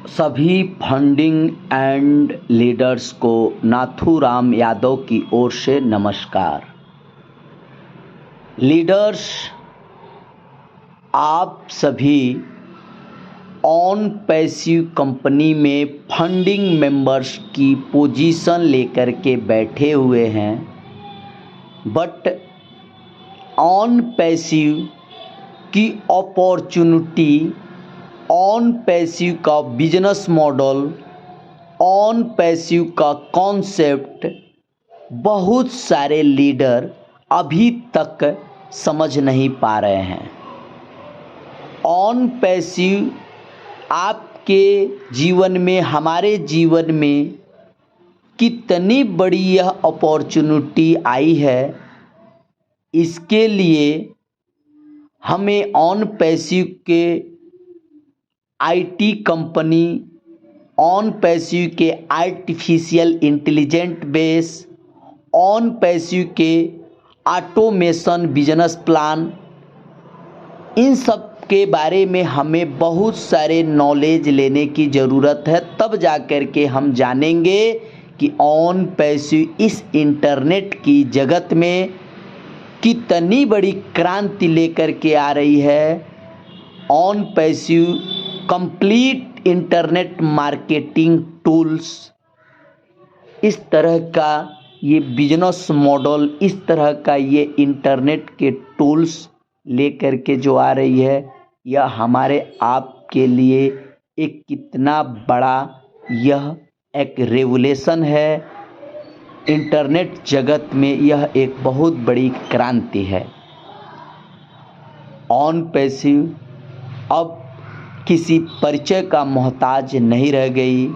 सभी funding and leaders को नाथूराम यादव की ओर से नमस्कार। लीडर्स, आप सभी ऑन पैसिव कंपनी में फंडिंग मेंबर्स की पोजीशन लेकर के बैठे हुए हैं, बट ऑन पैसिव की अपॉर्चुनिटी, ऑन पैसिव का बिजनेस मॉडल, ऑन पैसिव का कॉन्सेप्ट बहुत सारे लीडर अभी तक समझ नहीं पा रहे हैं। ऑन पैसिव आपके जीवन में, हमारे जीवन में कितनी बड़ी यह अपॉर्चुनिटी आई है, इसके लिए हमें ऑन पैसिव के आईटी कंपनी, ऑन पैसिव के artificial intelligent base, on passive के ऑटोमेशन बिजनेस प्लान, इन सब के बारे में हमें बहुत सारे नॉलेज लेने की ज़रूरत है। तब जा कर के हम जानेंगे कि ऑन पैसिव इस इंटरनेट की जगत में कितनी बड़ी क्रांति लेकर के आ रही है। On passive complete internet marketing tools, इस तरह का ये बिजनेस मॉडल, इस तरह का ये इंटरनेट के टूल्स लेकर के जो आ रही है, यह हमारे आपके लिए एक कितना बड़ा यह एक रेवोल्यूशन है। इंटरनेट जगत में यह एक बहुत बड़ी क्रांति है। ऑन पैसिव अब किसी परिचय का मोहताज नहीं रह गई।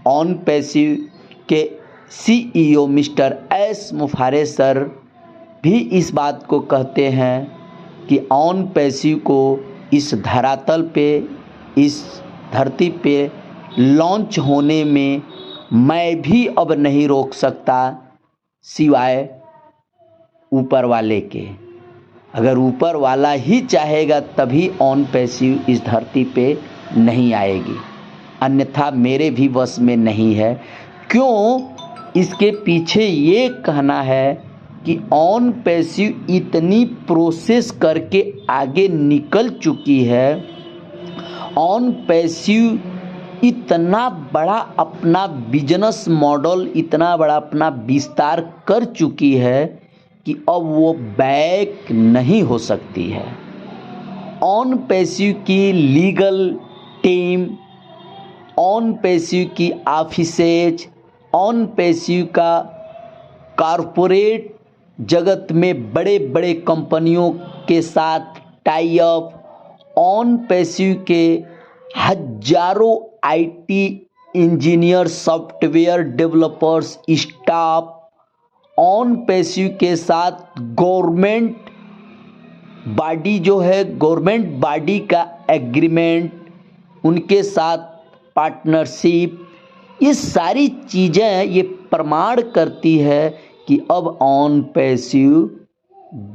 ऑन पैसिव के सीईओ मिस्टर एस मुफारे सर भी इस बात को कहते हैं कि ऑन पैसिव को इस धरातल पे, इस धरती पे लॉन्च होने में मैं भी अब नहीं रोक सकता, सिवाय ऊपर वाले के। अगर ऊपर वाला ही चाहेगा तभी ऑन पैसिव इस धरती पे नहीं आएगी, अन्यथा मेरे भी वश में नहीं है। क्यों? इसके पीछे ये कहना है कि ऑन पैसिव इतनी प्रोसेस करके आगे निकल चुकी है, ऑन पैसिव इतना बड़ा अपना बिजनेस मॉडल, इतना बड़ा अपना विस्तार कर चुकी है कि अब वो बैक नहीं हो सकती है। ऑन पैसिव की लीगल टीम, ऑन पैसिव की ऑफिसेज, ऑन पैसिव का कॉरपोरेट जगत में बड़े बड़े कंपनियों के साथ टाई अप, ऑन पैसिव के हजारों IT engineer, software developers, staff, on passive के साथ गवर्नमेंट बॉडी जो है, गवर्नमेंट बॉडी का एग्रीमेंट, उनके साथ पार्टनरशिप, ये सारी चीज़ें ये प्रमाण करती है कि अब ऑन पैसिव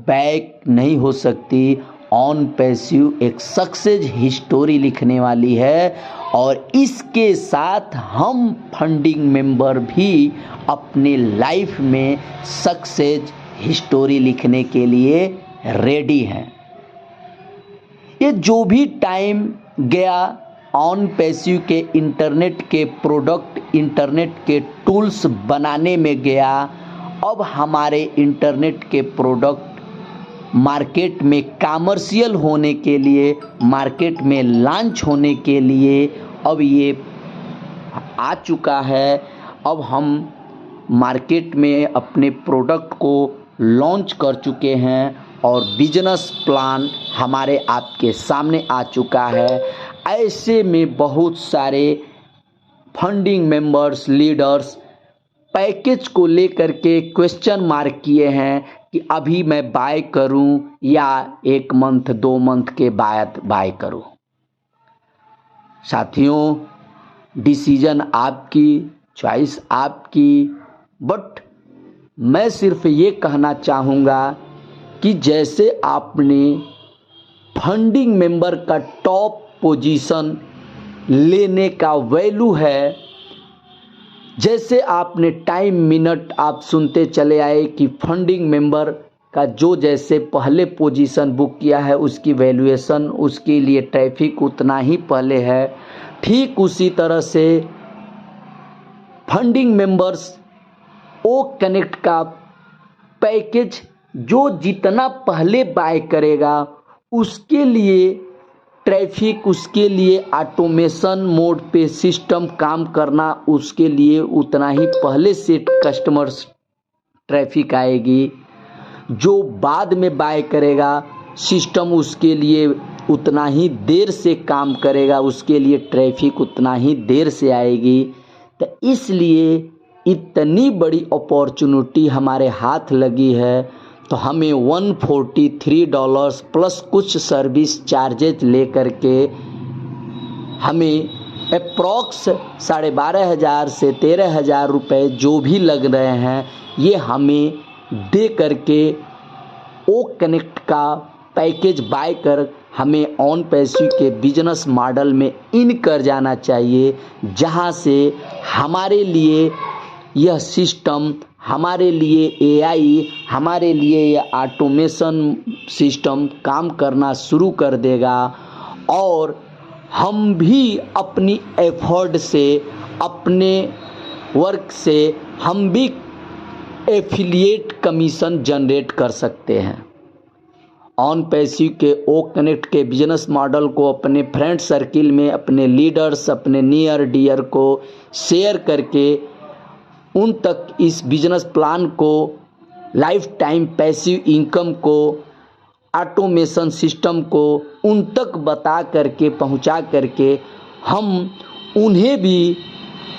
बैक नहीं हो सकती। ऑन पैसिव एक सक्सेस हिस्टोरी लिखने वाली है और इसके साथ हम फंडिंग मेंबर भी अपने लाइफ में सक्सेस हिस्टोरी लिखने के लिए रेडी हैं। ये जो भी टाइम गया ऑन पैसिव के इंटरनेट के प्रोडक्ट, इंटरनेट के टूल्स बनाने में गया, अब हमारे इंटरनेट के प्रोडक्ट मार्केट में कमर्शियल होने के लिए, मार्केट में लॉन्च होने के लिए अब ये आ चुका है। अब हम मार्केट में अपने प्रोडक्ट को लॉन्च कर चुके हैं और बिजनेस प्लान हमारे आपके सामने आ चुका है। ऐसे में बहुत सारे फंडिंग मेंबर्स, लीडर्स पैकेज को लेकर के क्वेश्चन मार्क किए हैं कि अभी मैं बाय करूं या 1 मंथ 2 मंथ के बाद बाय करूं। साथियों, डिसीजन आपकी, चॉइस आपकी, बट मैं सिर्फ ये कहना चाहूँगा कि जैसे आपने फंडिंग मेंबर का टॉप पोजीशन लेने का वैल्यू है। जैसे आपने टाइम मिनट आप सुनते चले आए कि फंडिंग मेंबर का जो जैसे पहले पोजीशन बुक किया है उसकी वैल्यूएशन उसके लिए ट्रैफिक उतना ही पहले है, ठीक उसी तरह से फंडिंग मेंबर्स ओ कनेक्ट का पैकेज जो जितना पहले बाय करेगा उसके लिए ट्रैफिक, उसके लिए ऑटोमेशन मोड पे सिस्टम काम करना, उसके लिए उतना ही पहले से कस्टमर्स ट्रैफिक आएगी। जो बाद में बाय करेगा सिस्टम उसके लिए उतना ही देर से काम करेगा, उसके लिए ट्रैफिक उतना ही देर से आएगी। तो इसलिए इतनी बड़ी अपॉर्चुनिटी हमारे हाथ लगी है, तो हमें $143 प्लस कुछ सर्विस चार्जेज लेकर के हमें अप्रॉक्स 12,500 से 13,000 रुपये जो भी लग रहे हैं ये हमें दे करके ओ कनेक्ट का पैकेज बाय कर हमें ऑन पैसिव के बिजनेस मॉडल में इन कर जाना चाहिए, जहां से हमारे लिए यह सिस्टम, हमारे लिए एआई, हमारे लिए यह ऑटोमेशन सिस्टम काम करना शुरू कर देगा और हम भी अपनी एफर्ट से, अपने वर्क से हम भी एफिलिएट कमीशन जनरेट कर सकते हैं। ऑन पैसिव के ओ कनेक्ट के बिजनेस मॉडल को अपने फ्रेंड सर्किल में, अपने लीडर्स, अपने नियर डियर को शेयर करके उन तक इस बिजनेस प्लान को, लाइफ टाइम पैसिव इनकम को, ऑटोमेशन सिस्टम को उन तक बता करके, पहुंचा करके हम उन्हें भी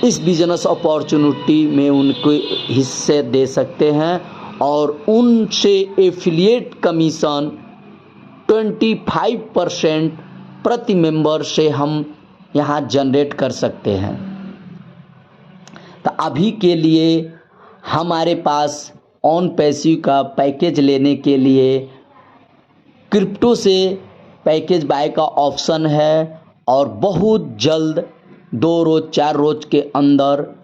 इस बिजनेस अपॉर्चुनिटी में उनको हिस्से दे सकते हैं और उनसे एफिलिएट कमीशन 25% प्रति मेंबर से हम यहाँ जनरेट कर सकते हैं। तो अभी के लिए हमारे पास ऑन पैसिव का पैकेज लेने के लिए क्रिप्टो से पैकेज बाय का ऑप्शन है और बहुत जल्द 2 रोज 4 रोज के अंदर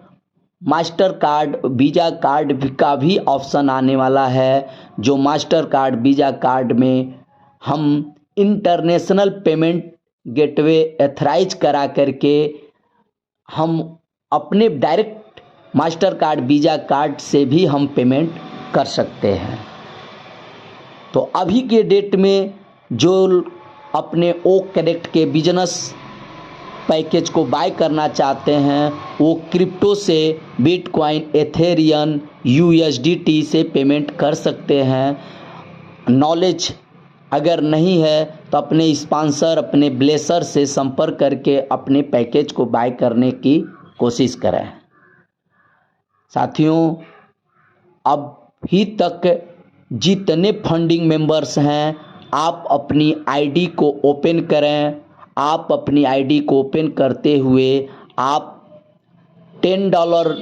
मास्टर कार्ड, वीज़ा कार्ड का भी ऑप्शन आने वाला है। जो मास्टर कार्ड, वीज़ा कार्ड में हम इंटरनेशनल पेमेंट गेटवे एथराइज करा करके हम अपने direct master card, visa card से भी हम पेमेंट कर सकते हैं। तो अभी के डेट में जो अपने ओ कनेक्ट के बिजनेस पैकेज को बाय करना चाहते हैं वो क्रिप्टो से, बिटकॉइन, एथेरियम, USDT से पेमेंट कर सकते हैं। नॉलेज अगर नहीं है तो अपने स्पॉन्सर, अपने ब्लेसर से संपर्क करके अपने पैकेज को बाय करने की कोशिश करें। साथियों, अभी तक जितने फंडिंग मेंबर्स हैं आप अपनी आईडी को ओपन करें। आप अपनी आईडी को ओपन करते हुए आप $10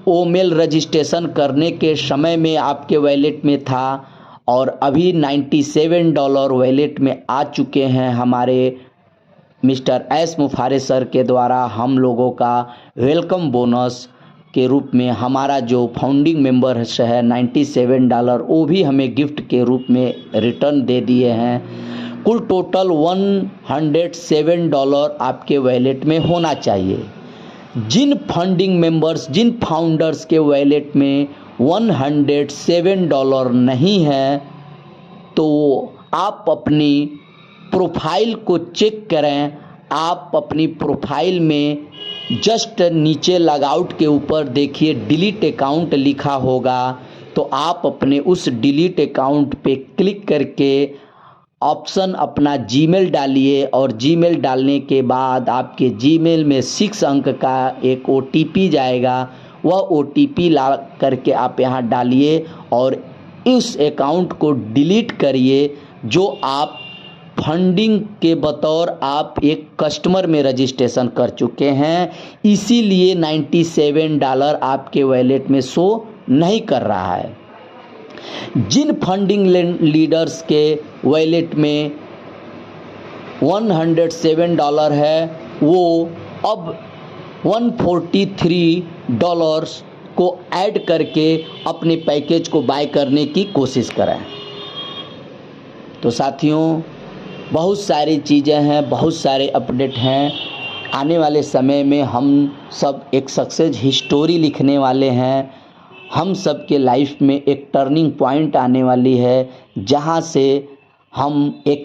ओमेल रजिस्ट्रेशन करने के समय में आपके वैलेट में था और अभी $97 वैलेट में आ चुके हैं। हमारे मिस्टर एस मुफारे सर के द्वारा हम लोगों का वेलकम बोनस के रूप में हमारा जो फाउंडिंग मेंबर है $97 वो भी हमें गिफ्ट के रूप में रिटर्न दे दिए हैं। कुल टोटल $107 आपके वैलेट में होना चाहिए। जिन फंडिंग मेंबर्स, जिन फाउंडर्स के वैलेट में $107 नहीं है तो आप अपनी प्रोफाइल को चेक करें। आप अपनी प्रोफाइल में जस्ट नीचे लॉगआउट के ऊपर देखिए डिलीट अकाउंट लिखा होगा, तो आप अपने उस डिलीट अकाउंट पे क्लिक करके ऑप्शन अपना जीमेल डालिए और जीमेल डालने के बाद आपके जीमेल में 6 अंक का एक OTP जाएगा। वह OTP ला करके आप यहाँ डालिए और इस अकाउंट को डिलीट करिए जो आप फंडिंग के बतौर आप एक कस्टमर में रजिस्ट्रेशन कर चुके हैं, इसीलिए $97 आपके वैलेट में शो नहीं कर रहा है। जिन फंडिंग लीडर्स के वैलेट में $107 है वो अब $143 को ऐड करके अपने पैकेज को बाय करने की कोशिश करें। तो साथियों, बहुत सारी चीज़ें हैं, बहुत सारे अपडेट हैं। आने वाले समय में हम सब एक सक्सेस हिस्टोरी लिखने वाले हैं। हम सब के लाइफ में एक टर्निंग पॉइंट आने वाली है, जहां से हम एक